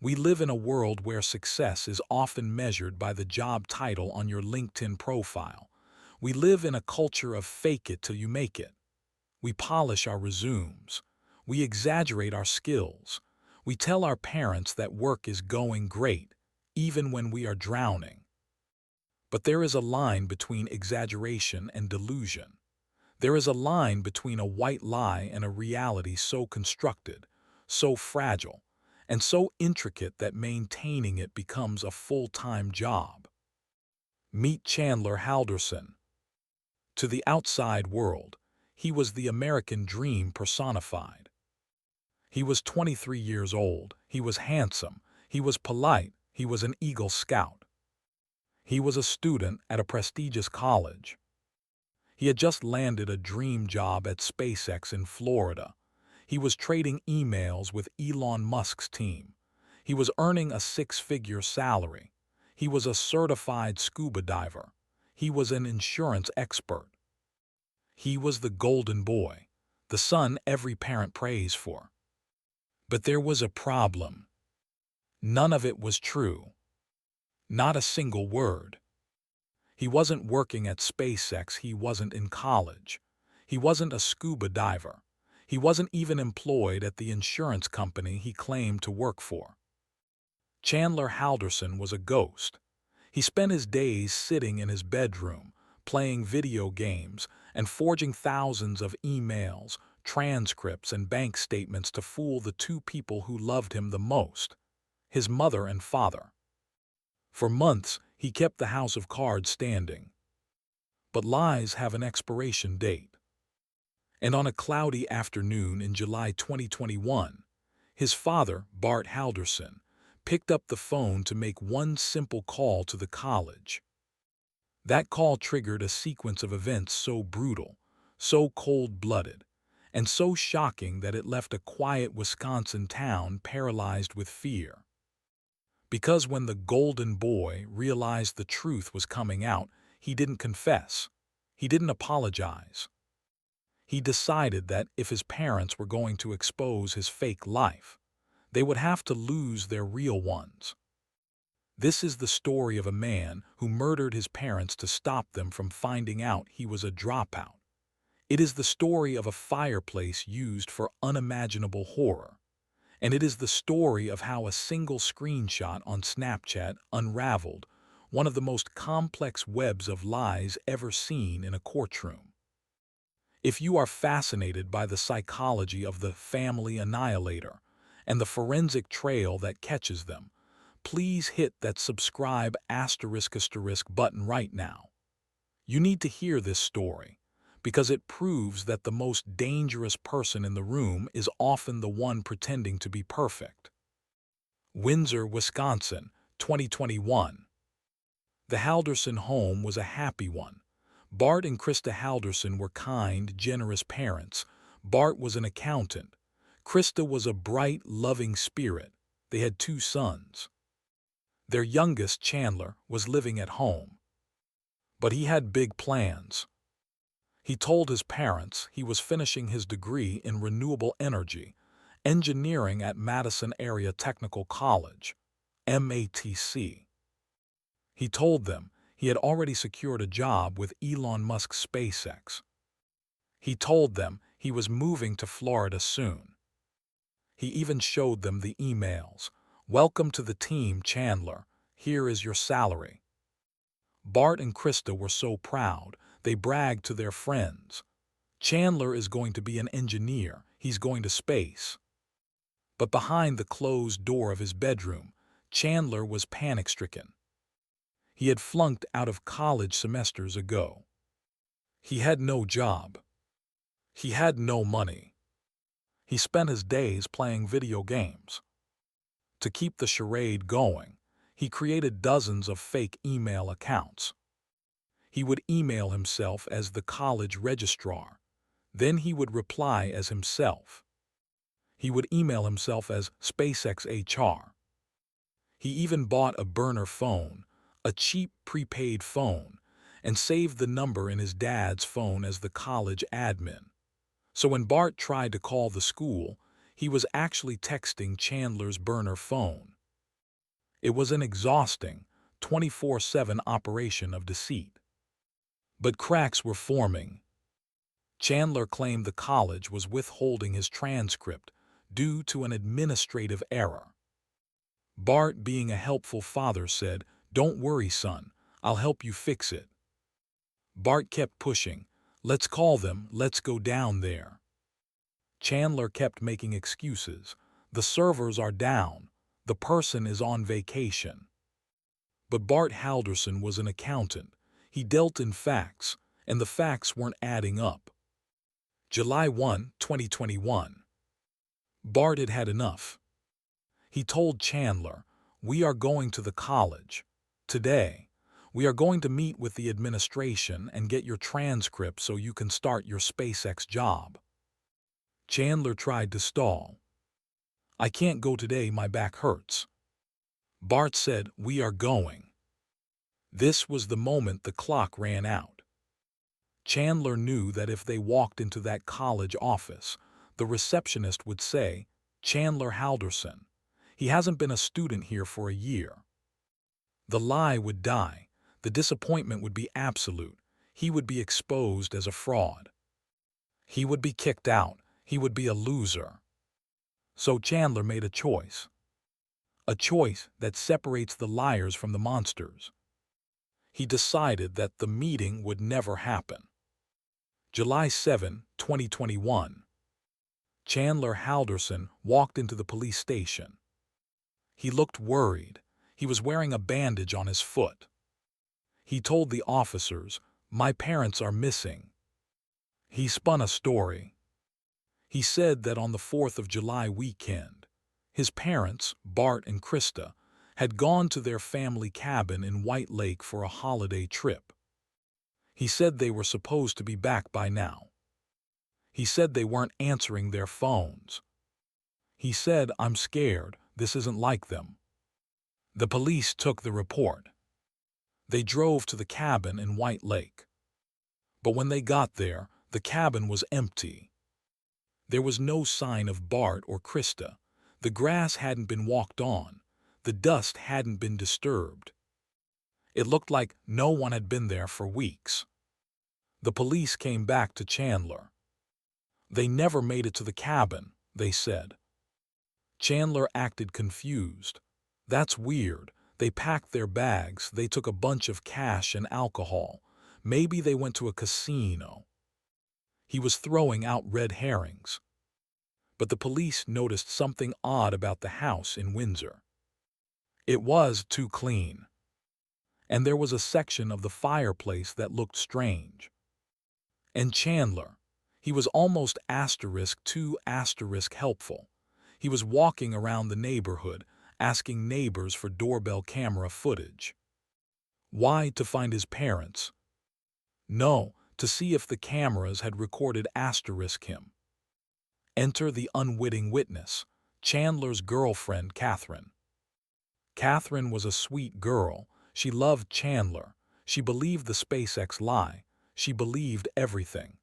We live in a world where success is often measured by the job title on your LinkedIn profile. We live in a culture of fake it till you make it. We polish our resumes. We exaggerate our skills. We tell our parents that work is going great, even when we are drowning. But there is a line between exaggeration and delusion. There is a line between a white lie and a reality so constructed, so fragile, and so intricate that maintaining it becomes a full-time job. Meet Chandler Halderson. To the outside world, he was the American dream personified. He was 23 years old, he was handsome, he was polite, he was an Eagle Scout. He was a student at a prestigious college. He had just landed a dream job at SpaceX in Florida. He was trading emails with Elon Musk's team. He was earning a six-figure salary. He was a certified scuba diver. He was an insurance expert. He was the golden boy, the son every parent prays for. But there was a problem. None of it was true. Not a single word. He wasn't working at SpaceX, he wasn't in college. He wasn't a scuba diver. He wasn't even employed at the insurance company he claimed to work for. Chandler Halderson was a ghost. He spent his days sitting in his bedroom, playing video games, and forging thousands of emails, transcripts, and bank statements to fool the two people who loved him the most, his mother and father. For months, he kept the house of cards standing. But lies have an expiration date. And on a cloudy afternoon in July 2021, his father, Bart Halderson, picked up the phone to make one simple call to the college. That call triggered a sequence of events so brutal, so cold-blooded, and so shocking that it left a quiet Wisconsin town paralyzed with fear. Because when the golden boy realized the truth was coming out, he didn't confess. He didn't apologize. He decided that if his parents were going to expose his fake life, they would have to lose their real ones. This is the story of a man who murdered his parents to stop them from finding out he was a dropout. It is the story of a fireplace used for unimaginable horror. And it is the story of how a single screenshot on Snapchat unraveled one of the most complex webs of lies ever seen in a courtroom. If you are fascinated by the psychology of the family annihilator and the forensic trail that catches them, please hit that subscribe *** button right now. You need to hear this story, because it proves that the most dangerous person in the room is often the one pretending to be perfect. Windsor, Wisconsin, 2021. The Halderson home was a happy one. Bart and Krista Halderson were kind, generous parents. Bart was an accountant. Krista was a bright, loving spirit. They had two sons. Their youngest, Chandler, was living at home. But he had big plans. He told his parents he was finishing his degree in renewable energy, engineering at Madison Area Technical College, MATC. He told them he had already secured a job with Elon Musk's SpaceX. He told them he was moving to Florida soon. He even showed them the emails. "Welcome to the team, Chandler. Here is your salary." Bart and Krista were so proud, they bragged to their friends. Chandler is going to be an engineer. He's going to space. But behind the closed door of his bedroom, Chandler was panic-stricken. He had flunked out of college semesters ago. He had no job. He had no money. He spent his days playing video games. To keep the charade going, he created dozens of fake email accounts. He would email himself as the college registrar. Then he would reply as himself. He would email himself as SpaceX HR. He even bought a burner phone, a cheap prepaid phone, and saved the number in his dad's phone as the college admin. So when Bart tried to call the school, he was actually texting Chandler's burner phone. It was an exhausting, 24/7 operation of deceit. But cracks were forming. Chandler claimed the college was withholding his transcript due to an administrative error. Bart, being a helpful father, said, "Don't worry, son, I'll help you fix it." Bart kept pushing, "Let's call them, let's go down there." Chandler kept making excuses. "The servers are down. The person is on vacation." But Bart Halderson was an accountant. He dealt in facts, and the facts weren't adding up. July 1, 2021. Bart had had enough. He told Chandler, "We are going to the college. Today, we are going to meet with the administration and get your transcript so you can start your SpaceX job." Chandler tried to stall. "I can't go today, my back hurts." Bart said, "We are going." This was the moment the clock ran out. Chandler knew that if they walked into that college office, the receptionist would say, "Chandler Halderson. He hasn't been a student here for a year." The lie would die. The disappointment would be absolute. He would be exposed as a fraud. He would be kicked out. He would be a loser. So Chandler made a choice. A choice that separates the liars from the monsters. He decided that the meeting would never happen. July 7, 2021. Chandler Halderson walked into the police station. He looked worried. He was wearing a bandage on his foot. He told the officers, "My parents are missing." He spun a story. He said that on the 4th of July weekend, his parents, Bart and Krista, had gone to their family cabin in White Lake for a holiday trip. He said they were supposed to be back by now. He said they weren't answering their phones. He said, "I'm scared. This isn't like them." The police took the report. They drove to the cabin in White Lake. But when they got there, the cabin was empty. There was no sign of Bart or Krista. The grass hadn't been walked on. The dust hadn't been disturbed. It looked like no one had been there for weeks. The police came back to Chandler. "They never made it to the cabin," they said. Chandler acted confused. "That's weird. They packed their bags, they took a bunch of cash and alcohol. Maybe they went to a casino." He was throwing out red herrings. But the police noticed something odd about the house in Windsor. It was too clean. And there was a section of the fireplace that looked strange. And Chandler, he was almost *2* helpful. He was walking around the neighborhood, asking neighbors for doorbell camera footage. Why? To find his parents? No, to see if the cameras had recorded him. Enter the unwitting witness, Chandler's girlfriend, Catherine. Catherine was a sweet girl. She loved Chandler. She believed the SpaceX lie. She believed everything.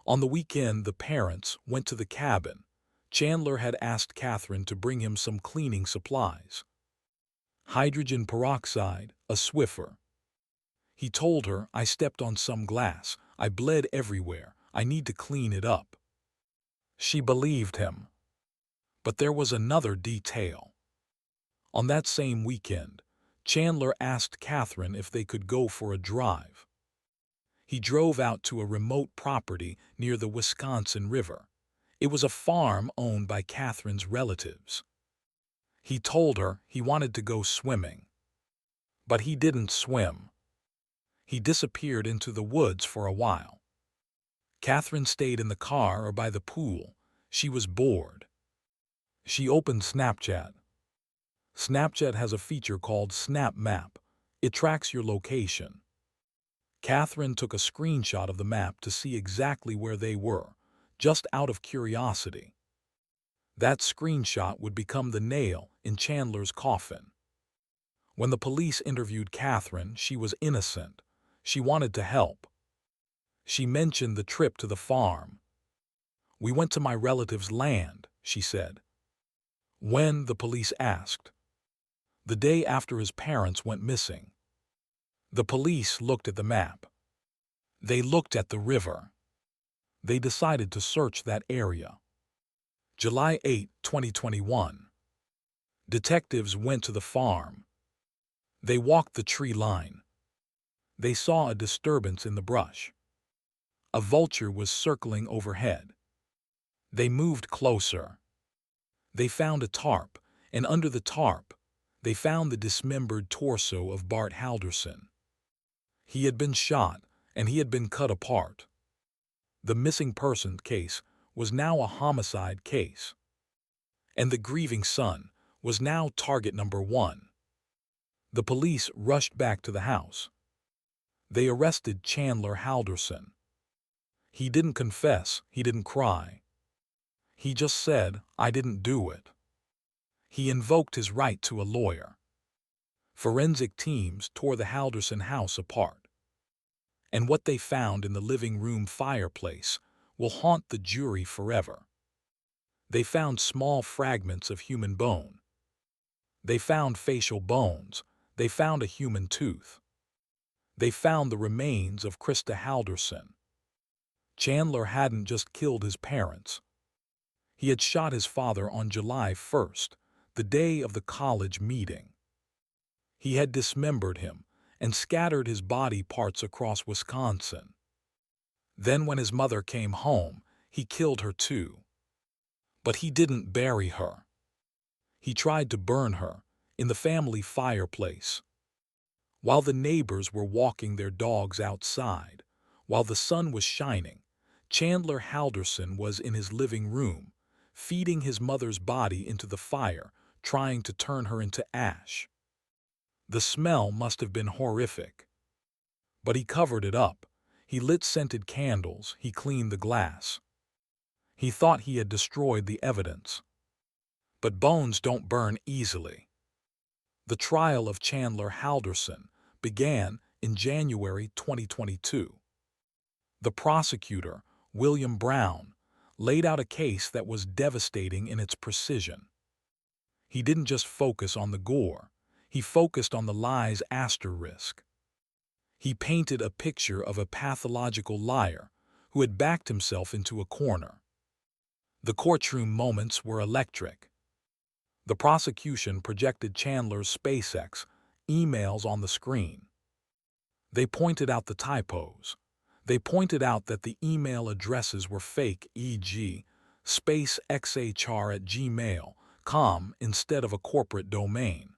On the weekend, the parents went to the cabin. Chandler had asked Catherine to bring him some cleaning supplies. Hydrogen peroxide, a Swiffer. He told her, "I stepped on some glass. I bled everywhere. I need to clean it up." She believed him. But there was another detail. On that same weekend, Chandler asked Catherine if they could go for a drive. He drove out to a remote property near the Wisconsin River. It was a farm owned by Catherine's relatives. He told her he wanted to go swimming. But he didn't swim. He disappeared into the woods for a while. Catherine stayed in the car or by the pool. She was bored. She opened Snapchat. Snapchat has a feature called Snap Map. It tracks your location. Catherine took a screenshot of the map to see exactly where they were, just out of curiosity. That screenshot would become the nail in Chandler's coffin. When the police interviewed Catherine, she was innocent. She wanted to help. She mentioned the trip to the farm. "We went to my relative's land," she said. When the police asked, the day after his parents went missing. The police looked at the map. They looked at the river. They decided to search that area. July 8, 2021. Detectives went to the farm. They walked the tree line. They saw a disturbance in the brush. A vulture was circling overhead. They moved closer. They found a tarp, and under the tarp, they found the dismembered torso of Bart Halderson. He had been shot, and he had been cut apart. The missing person case was now a homicide case. And the grieving son was now target number 1. The police rushed back to the house. They arrested Chandler Halderson. He didn't confess, he didn't cry. He just said, "I didn't do it." He invoked his right to a lawyer. Forensic teams tore the Halderson house apart. And what they found in the living room fireplace will haunt the jury forever. They found small fragments of human bone. They found facial bones. They found a human tooth. They found the remains of Krista Halderson. Chandler hadn't just killed his parents. He had shot his father on July 1st, the day of the college meeting. He had dismembered him and scattered his body parts across Wisconsin. Then when his mother came home, he killed her too. But he didn't bury her. He tried to burn her in the family fireplace. While the neighbors were walking their dogs outside, while the sun was shining, Chandler Halderson was in his living room, feeding his mother's body into the fire, trying to turn her into ash. The smell must have been horrific. But he covered it up. He lit scented candles. He cleaned the glass. He thought he had destroyed the evidence. But bones don't burn easily. The trial of Chandler Halderson began in January 2022. The prosecutor, William Brown, laid out a case that was devastating in its precision. He didn't just focus on the gore. He focused on the lie's asterisk. He painted a picture of a pathological liar who had backed himself into a corner. The courtroom moments were electric. The prosecution projected Chandler's SpaceX emails on the screen. They pointed out the typos. They pointed out that the email addresses were fake, e.g., spacexhr@gmail.com instead of a corporate domain.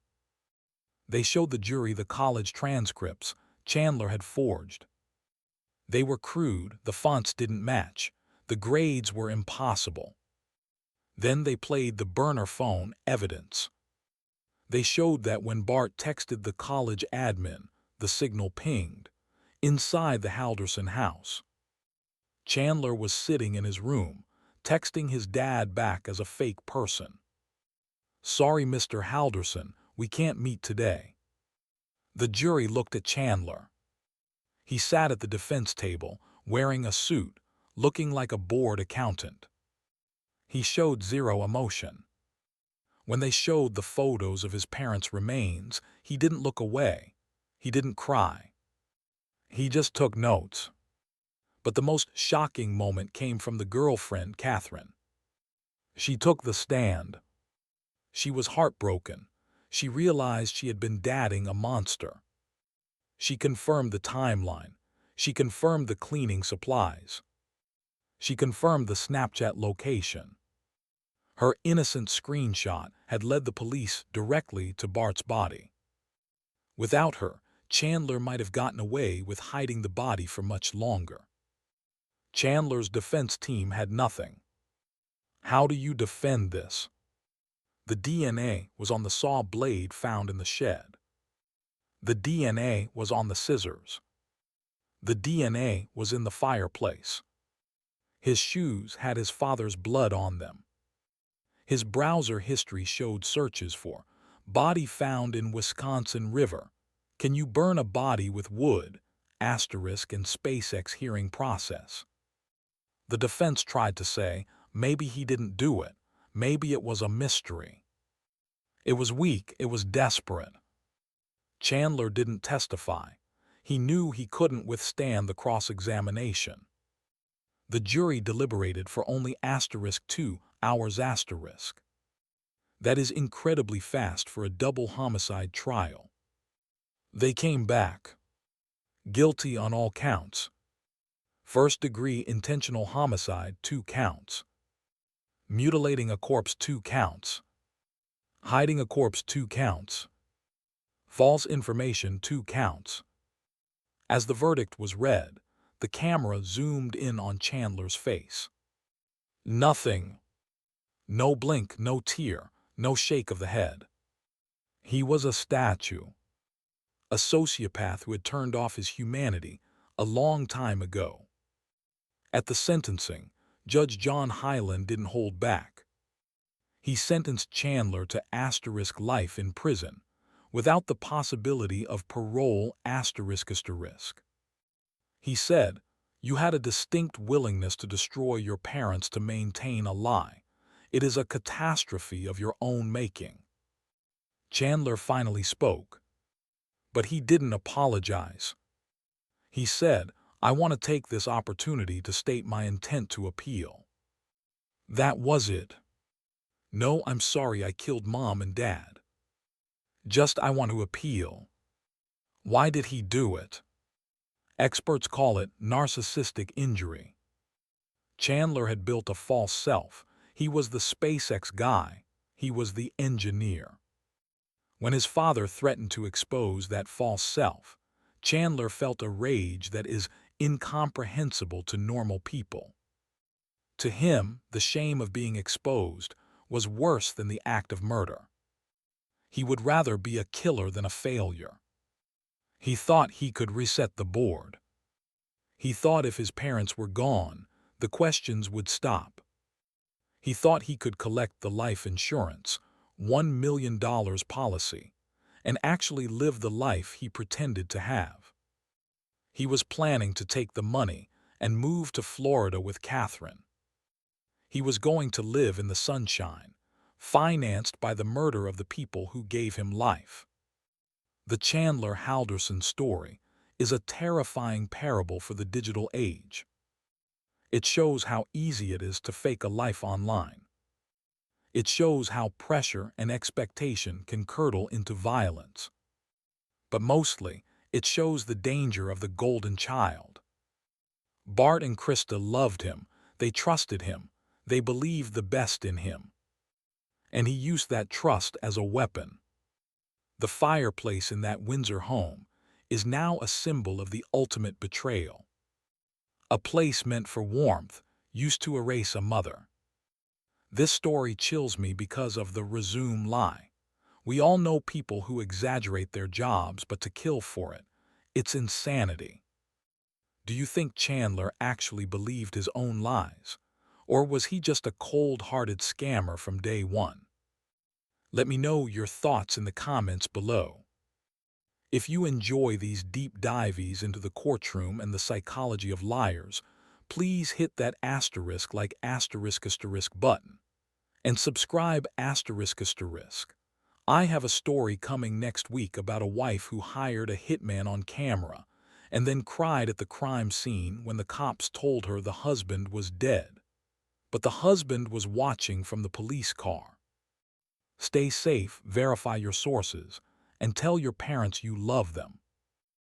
They showed the jury the college transcripts Chandler had forged. They were crude, the fonts didn't match, the grades were impossible. Then they played the burner phone evidence. They showed that when Bart texted the college admin, the signal pinged inside the Halderson house. Chandler was sitting in his room, texting his dad back as a fake person. "Sorry, Mr. Halderson, we can't meet today." The jury looked at Chandler. He sat at the defense table, wearing a suit, looking like a bored accountant. He showed zero emotion. When they showed the photos of his parents' remains, he didn't look away. He didn't cry. He just took notes. But the most shocking moment came from the girlfriend, Catherine. She took the stand. She was heartbroken. She realized she had been dadding a monster. She confirmed the timeline. She confirmed the cleaning supplies. She confirmed the Snapchat location. Her innocent screenshot had led the police directly to Bart's body. Without her, Chandler might have gotten away with hiding the body for much longer. Chandler's defense team had nothing. How do you defend this? The DNA was on the saw blade found in the shed. The DNA was on the scissors. The DNA was in the fireplace. His shoes had his father's blood on them. His browser history showed searches for body found in Wisconsin River. Can you burn a body with wood? Asterisk and SpaceX hearing process. The defense tried to say, maybe he didn't do it. Maybe it was a mystery. It was weak, it was desperate. Chandler didn't testify. He knew he couldn't withstand the cross-examination. The jury deliberated for only *2 hours *. That is incredibly fast for a double homicide trial. They came back. Guilty on all counts. First-degree intentional homicide, 2 counts. Mutilating a corpse, 2 counts. Hiding a corpse, 2 counts. False information, 2 counts. As the verdict was read, the camera zoomed in on Chandler's face. Nothing. No blink, no tear, no shake of the head. He was a statue. A sociopath who had turned off his humanity a long time ago. At the sentencing, Judge John Hyland didn't hold back. He sentenced Chandler to *life in prison, without the possibility of parole **. He said, "You had a distinct willingness to destroy your parents to maintain a lie. It is a catastrophe of your own making." Chandler finally spoke. But he didn't apologize. He said, "I want to take this opportunity to state my intent to appeal." That was it. No, I'm sorry I killed Mom and Dad. Just I want to appeal. Why did he do it? Experts call it narcissistic injury. Chandler had built a false self. He was the SpaceX guy. He was the engineer. When his father threatened to expose that false self, Chandler felt a rage that is incomprehensible to normal people. To him, the shame of being exposed was worse than the act of murder. He would rather be a killer than a failure. He thought he could reset the board. He thought if his parents were gone, the questions would stop. He thought he could collect the life insurance, $1 million policy, and actually live the life he pretended to have. He was planning to take the money and move to Florida with Catherine. He was going to live in the sunshine, financed by the murder of the people who gave him life. The Chandler Halderson story is a terrifying parable for the digital age. It shows how easy it is to fake a life online. It shows how pressure and expectation can curdle into violence. But mostly, it shows the danger of the golden child. Bart and Krista loved him, they trusted him, they believed the best in him. And he used that trust as a weapon. The fireplace in that Windsor home is now a symbol of the ultimate betrayal. A place meant for warmth used to erase a mother. This story chills me because of the resume lie. We all know people who exaggerate their jobs but to kill for it. It's insanity. Do you think Chandler actually believed his own lies? Or was he just a cold-hearted scammer from day one? Let me know your thoughts in the comments below. If you enjoy these deep dives into the courtroom and the psychology of liars, please hit that *** button and subscribe ***. I have a story coming next week about a wife who hired a hitman on camera and then cried at the crime scene when the cops told her the husband was dead. But the husband was watching from the police car. Stay safe, verify your sources, and tell your parents you love them.